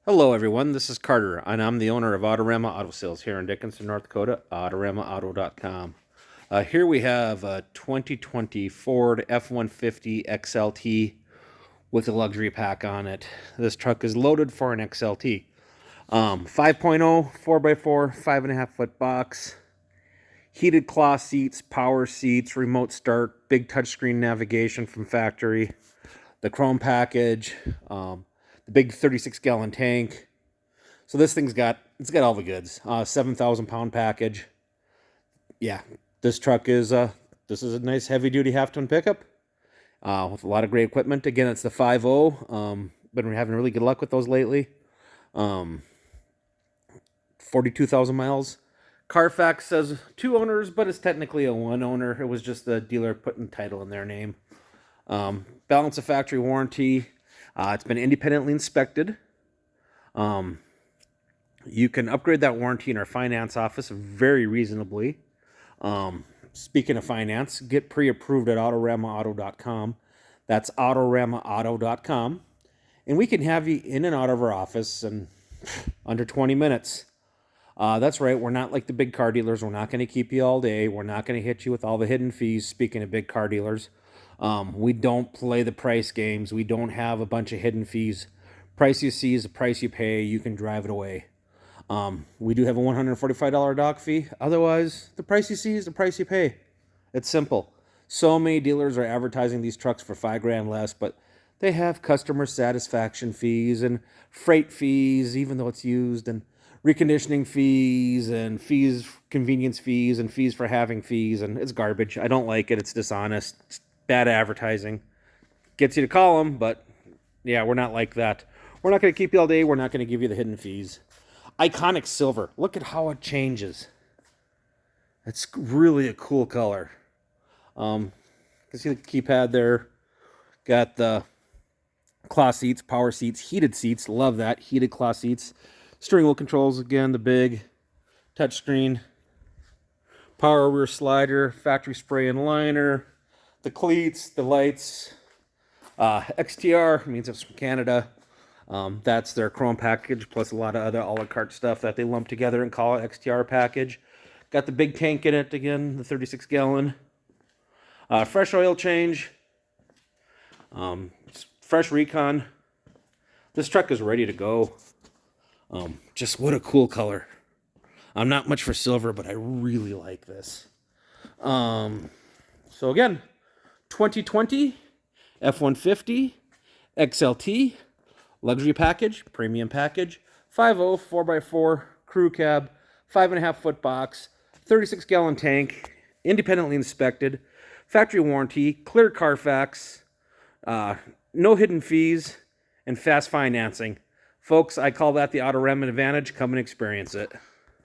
Hello everyone, this is Carter, and I'm the owner of Autorama Auto Sales here in Dickinson, North Dakota, AutoramaAuto.com. Here we have a 2020 Ford F150 XLT with a luxury pack on it. This truck is loaded for an XLT. 5.0, 4x4, 5.5 foot box, heated cloth seats, power seats, remote start, big touchscreen navigation from factory, the chrome package, the big 36-gallon tank. So this thing's got all the goods. 7,000 pound package. Yeah, this truck is this is a nice heavy duty half ton pickup with a lot of great equipment. Again, it's the 5.0. Been having really good luck with those lately. 42,000 miles. Cafax says 2 owners, but it's technically a 1 owner. It was just the dealer putting the title in their name. Balance of factory warranty. It's been independently inspected. You can upgrade that warranty in our finance office very reasonably. Speaking of finance, get pre-approved at AutoramaAuto.com. That's AutoramaAuto.com. And we can have you in and out of our office in under 20 minutes. That's right, we're not like the big car dealers. We're not going to keep you all day. We're not going to hit you with all the hidden fees, speaking of big car dealers. We don't play the price games. We don't have a bunch of hidden fees. Price you see is the price you pay. You can drive it away. We do have a $145 dock fee. Otherwise, the price you see is the price you pay. It's simple. So many dealers are advertising these trucks for $5,000 less, but they have customer satisfaction fees and freight fees, even though it's used, and reconditioning fees and fees, convenience fees, and fees for having fees, and it's garbage. I don't like it. It's dishonest. It's bad advertising. Gets you to call them, but yeah, we're not like that. We're not going to keep you all day. We're not going to give you the hidden fees. Iconic silver. Look at how it changes. It's really a cool color. You can see the keypad there. Got the cloth seats, power seats, heated seats. Love that. Heated cloth seats. Steering wheel controls again. The big touchscreen. Power rear slider. Factory spray and liner. The cleats. The lights. XTR means it's from Canada. That's their chrome package, plus a lot of other a la carte stuff that they lump together and call it XTR package. Got the big tank in it again, the 36-gallon. Fresh oil change. Fresh recon. This truck is ready to go. Just what a cool color. I'm not much for silver, but I really like this. So again, 2020 F-150 XLT. Luxury package, premium package, 5.0, 4x4, crew cab, 5.5 foot box, 36-gallon tank, independently inspected, factory warranty, clear Carfax, no hidden fees, and fast financing. Folks, I call that the Autorama advantage. Come and experience it.